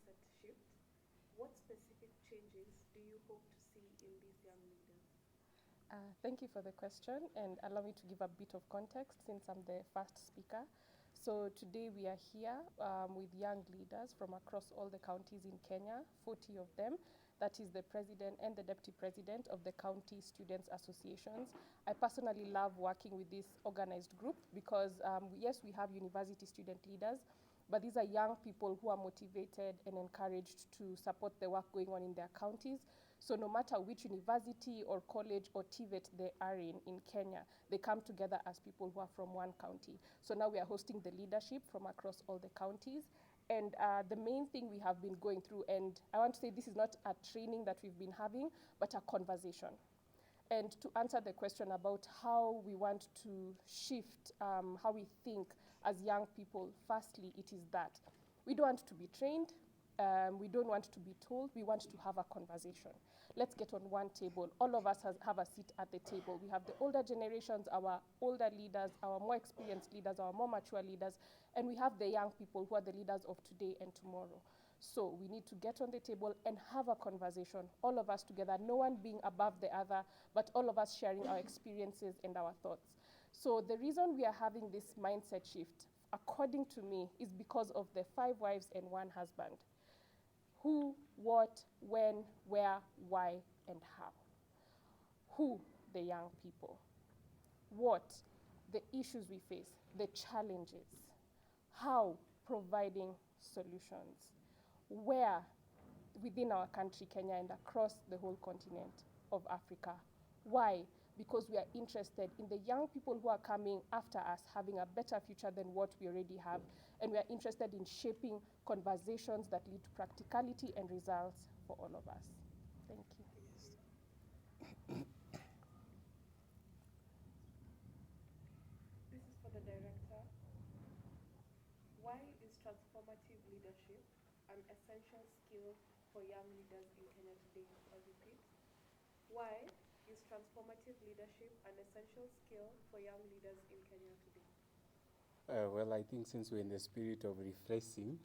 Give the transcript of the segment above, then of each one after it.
mindset shift, what specific changes do you hope to see in these young leaders? Thank you for the question, and allow me to give a bit of context since I'm the first speaker. So today we are here with young leaders from across all the counties in Kenya, 40 of them. That is the president and the deputy president of the county students associations. I personally love working with this organized group because yes, we have university student leaders, but these are young people who are motivated and encouraged to support the work going on in their counties. So no matter which university or college or TVET they are in Kenya, they come together as people who are from one county. So now we are hosting the leadership from across all the counties. And the main thing we have been going through, and I want to say this is not a training that we've been having, but a conversation. And to answer the question about how we want to shift how we think as young people, firstly, it is that we don't want to be trained, we don't want to be told, we want to have a conversation. Let's get on one table. All of us have a seat at the table. We have the older generations, our older leaders, our more experienced leaders, our more mature leaders, and we have the young people who are the leaders of today and tomorrow. So we need to get on the table and have a conversation, all of us together, no one being above the other, but all of us sharing our experiences and our thoughts. So the reason we are having this mindset shift, according to me, is because of the 5 wives and 1 husband. Who, what, when, where, why, and how. Who, the young people. What, the issues we face, the challenges. How, providing solutions. Where, within our country, Kenya, and across the whole continent of Africa. Why? Because we are interested in the young people who are coming after us having a better future than what we already have, and we are interested in shaping conversations that lead to practicality and results for all of us. Thank you. This is for the director. Why is transformative leadership an essential skill for young leaders in Kenya today? I'll repeat. Why is transformative leadership an essential skill for young leaders in Kenya today? Well, I think since we're in the spirit of refreshing,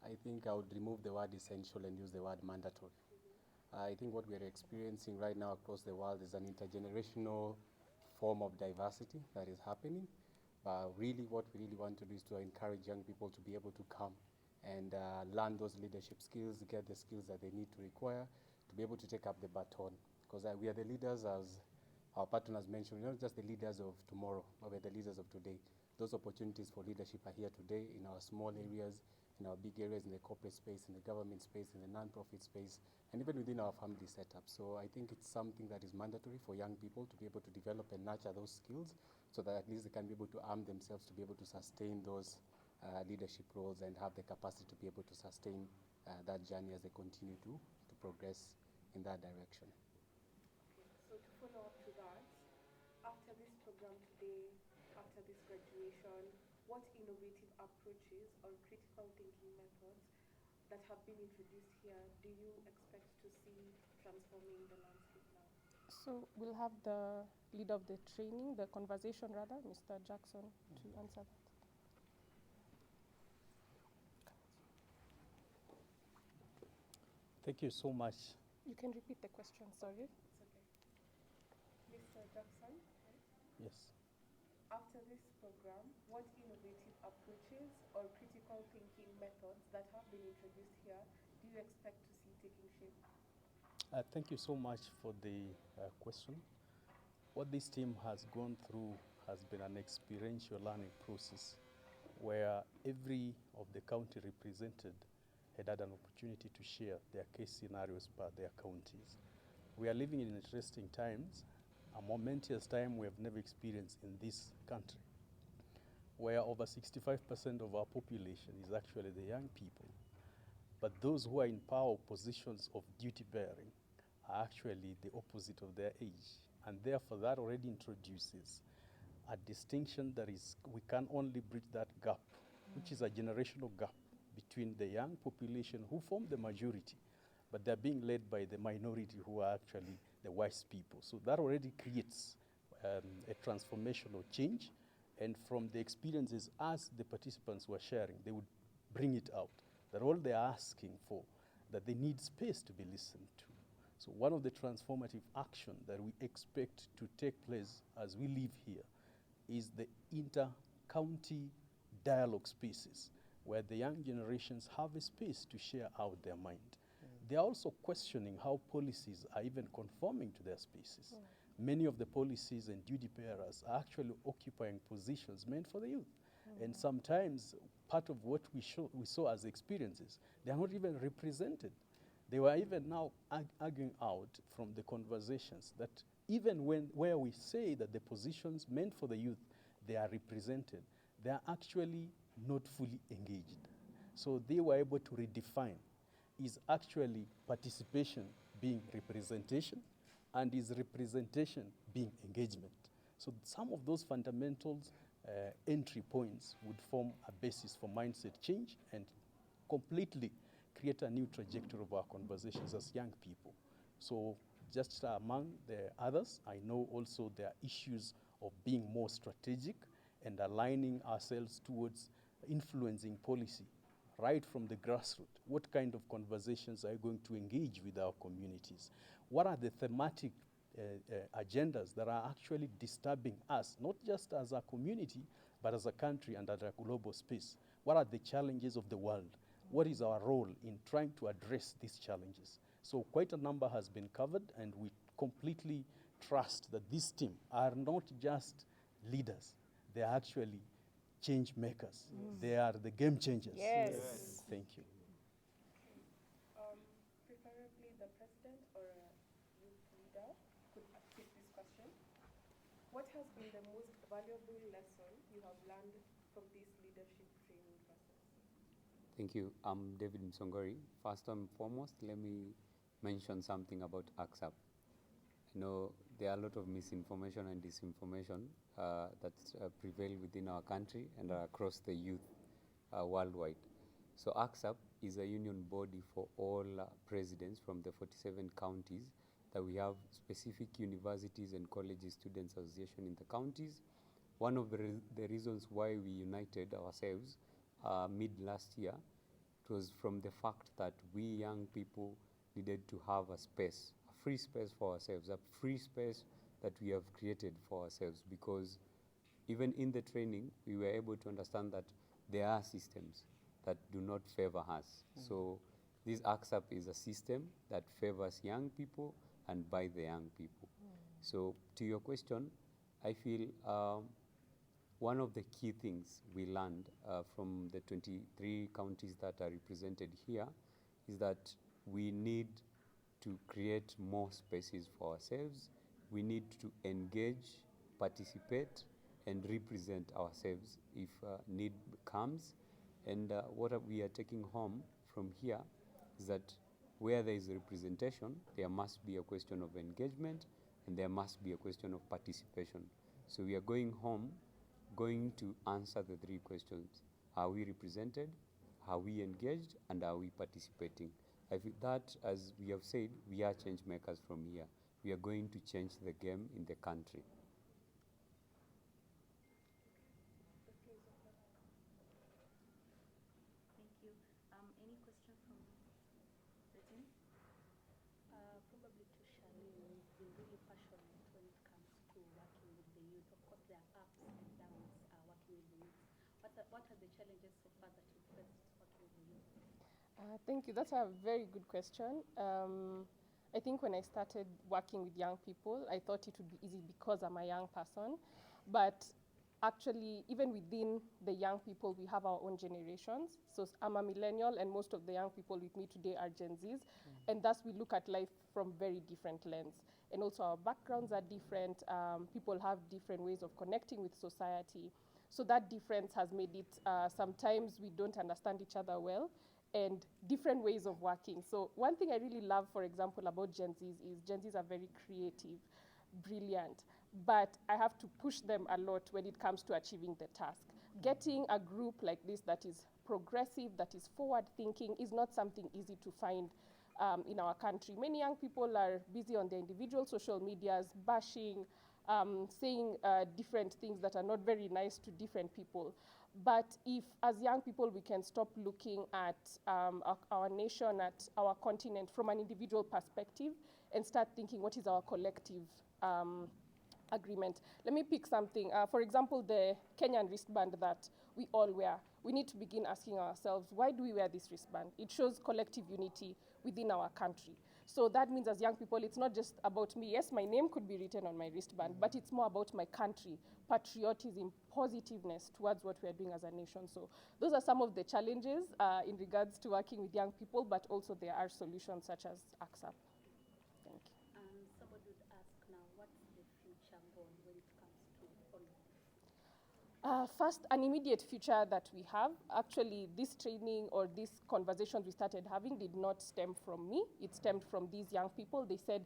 I think I would remove the word essential and use the word mandatory. I think what we're experiencing right now across the world is an intergenerational form of diversity that is happening. But really what we really want to do is to encourage young people to be able to come and learn those leadership skills, get the skills that they need to require to be able to take up the baton. Because we are the leaders, as our partners mentioned, we're not just the leaders of tomorrow, but we're the leaders of today. Those opportunities for leadership are here today in our small areas, in our big areas, in the corporate space, in the government space, in the non-profit space, and even within our family setup. So I think it's something that is mandatory for young people to be able to develop and nurture those skills so that at least they can be able to arm themselves to be able to sustain those leadership roles and have the capacity to be able to sustain that journey as they continue to progress in that direction. Okay, so to follow up to that, after this program today, after this graduation, what innovative approaches or critical thinking methods that have been introduced here do you expect to see transforming the landscape now? So we'll have the leader of the training, the conversation rather, Mr. Jackson, to answer that. Thank you so much. You can repeat the question, sorry. It's okay. Mr. Jackson, right? Yes. After this program, what innovative approaches or critical thinking methods that have been introduced here do you expect to see taking shape? Thank you so much for the question. What this team has gone through has been an experiential learning process where every of the county represented had an opportunity to share their case scenarios by their counties. We are living in interesting times, a momentous time we have never experienced in this country, where over 65% of our population is actually the young people. But those who are in power positions of duty bearing are actually the opposite of their age. And therefore that already introduces a distinction that is, we can only bridge that gap, which is a generational gap between the young population who form the majority, but they're being led by the minority who are actually the wise people. So that already creates a transformational change. And from the experiences as the participants were sharing, they would bring it out. that all they're asking for, that they need space to be listened to. So one of the transformative action that we expect to take place as we live here is the inter-county dialogue spaces, where the young generations have a space to share out their mind. They are also questioning how policies are even conforming to their spaces. Many of the policies and duty bearers are actually occupying positions meant for the youth. And sometimes part of what we saw as experiences, they are not even represented. They were even now arguing out from the conversations that even where we say that the positions meant for the youth, they are represented, they are actually not fully engaged. So they were able to redefine, is actually participation being representation, and is representation being engagement. So some of those fundamentals entry points would form a basis for mindset change and completely create a new trajectory of our conversations as young people. So just among the others, I know also there are issues of being more strategic and aligning ourselves towards influencing policy right from the grassroots. What kind of conversations are you going to engage with our communities? What are the thematic agendas that are actually disturbing us, not just as a community, but as a country and at a global space? What are the challenges of the world? What is our role in trying to address these challenges? So quite a number has been covered, and we completely trust that this team are not just leaders, they are actually change makers. They are the game changers. Yes. Thank you. Preferably the president or a youth leader could take this question. What has been the most valuable lesson you have learned from this leadership training process? Thank you. I'm David Msongori. First and foremost, let me mention something about AXAP. I know there are a lot of misinformation and disinformation that prevail within our country and across the youth worldwide. So AXAP is a union body for all presidents from the 47 counties that we have specific universities and colleges students association in the counties. One of the reasons why we united ourselves mid last year, it was from the fact that we young people needed to have a space, a free space for ourselves, a free space that we have created for ourselves, because even in the training, we were able to understand that there are systems that do not favor us. So this AXAP is a system that favors young people and by the young people. So to your question, I feel one of the key things we learned from the 23 counties that are represented here is that we need to create more spaces for ourselves. We need to engage, participate, and represent ourselves if need comes. And what we are taking home from here is that where there is representation, there must be a question of engagement, and there must be a question of participation. So we are going home, going to answer the three questions. Are we represented? Are we engaged? And are we participating? I feel that, as we have said, we are change makers from here. We are going to change the game in the country. Thank you. Any question from the team? Probably to Charlene, you've been really passionate when it comes to working with the youth. Of course, there are ups and downs working with the youth. What are the challenges so far that you've faced working with the youth? Thank you. That's a very good question. I think when I started working with young people, I thought it would be easy because I'm a young person. But actually, even within the young people, we have our own generations. So I'm a millennial, and most of the young people with me today are Gen Zs. And thus, we look at life from very different lens. And also, our backgrounds are different. People have different ways of connecting with society. So that difference has made it, sometimes we don't understand each other well, and different ways of working. So one thing I really love, for example, about Gen Zs is Gen Zs are very creative, brilliant, but I have to push them a lot when it comes to achieving the task. Getting a group like this that is progressive, that is forward-thinking, is not something easy to find in our country. Many young people are busy on their individual social medias, bashing, saying different things that are not very nice to different people. But if, as young people, we can stop looking at our nation, at our continent from an individual perspective and start thinking, what is our collective agreement? Let me pick something. For example, the Kenyan wristband that we all wear. We need to begin asking ourselves, why do we wear this wristband? It shows collective unity within our country. So that means as young people, it's not just about me. Yes, my name could be written on my wristband, but it's more about my country, patriotism, positiveness towards what we're doing as a nation. So those are some of the challenges in regards to working with young people, but also there are solutions such as AXAP. Thank you. Somebody would ask now, what's the future goal when it comes to all of this? First, an immediate future that we have. Actually, this training or these conversations we started having did not stem from me. It stemmed from these young people. They said,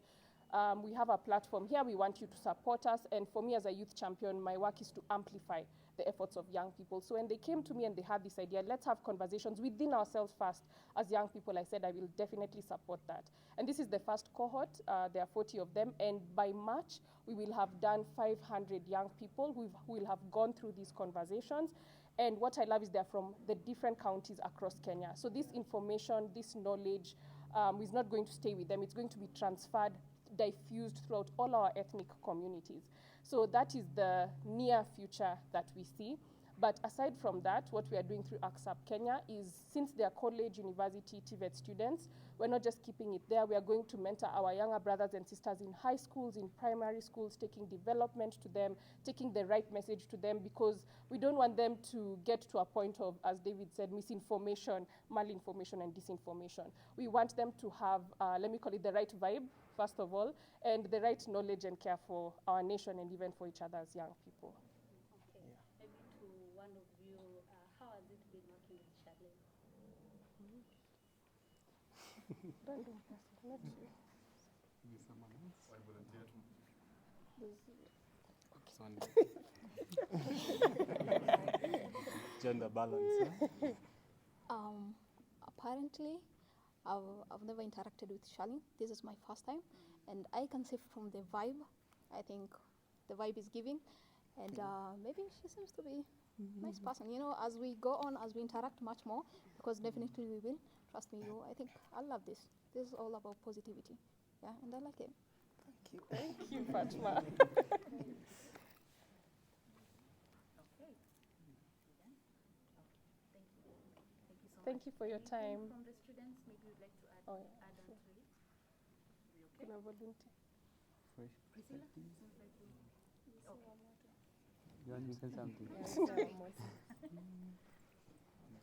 we have a platform here, we want you to support us. And for me as a youth champion, my work is to amplify the efforts of young people. So when they came to me and they had this idea, let's have conversations within ourselves first. As young people, I said, I will definitely support that. And this is the first cohort. There are 40 of them. And by March, we will have done 500 young people who will have gone through these conversations. And what I love is they're from the different counties across Kenya. So this information, this knowledge is not going to stay with them. It's going to be transferred, diffused throughout all our ethnic communities. So that is the near future that we see. But aside from that, what we are doing through AXAP Kenya is, since they are college, university, TVET students, we're not just keeping it there. We are going to mentor our younger brothers and sisters in high schools, in primary schools, taking development to them, taking the right message to them, because we don't want them to get to a point of, as David said, misinformation, malinformation, and disinformation. We want them to have, let me call it the right vibe, first of all, and the right knowledge and care for our nation and even for each other as young people. Okay, maybe to one of you, how has it been working with Charlene? Random person, not you. Maybe someone else. I volunteer to. Gender balance. Huh? Apparently, I've never interacted with Charlene. This is my first time, and I can say from the vibe, I think the vibe is giving, and maybe she seems to be a nice person. You know, as we go on, as we interact much more, because definitely we will. Trust me, you. I think I love this. This is all about positivity, yeah, and I like it. Thank you, Fatma. Okay. You done? Okay. Thank you. Thank you so much. Thank you for your Anything time. from the students, maybe you'd like to add, Oh, yeah, add on sure. to it? Are you okay? Can I volunteer? Fresh Priscilla? perspectives. Sounds like you. Okay. You want to say something?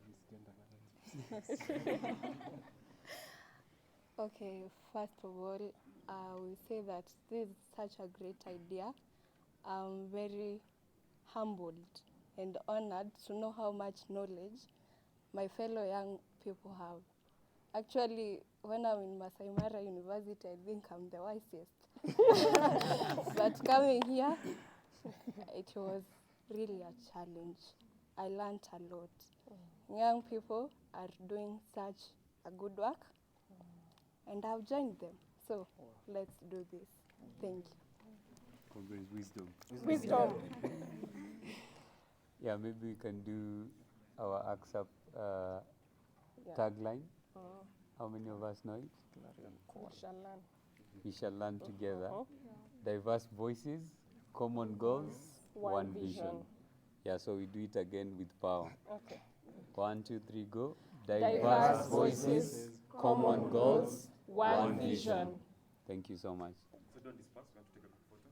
This gender balance. Okay, first of all, I will say that this is such a great idea. I'm very humbled and honored to know how much knowledge my fellow young people have. Actually, when I'm in Masai Mara University, I think I'm the wisest. But coming here, it was really a challenge. I learned a lot. Young people are doing such a good work, and I've joined them. So let's do this. Thank you. Always wisdom. Wisdom. Yeah, maybe we can do our AXAP Yeah. tagline. How many of us know it? We shall learn. We shall learn together. Uh-huh. Diverse voices, common goals, One vision. vision. Yeah, so we do it again with power. Okay. 1, 2, 3, go. Diverse voices, common goals, one vision. Thank you so much. So don't disperse, we want to take a quick photo.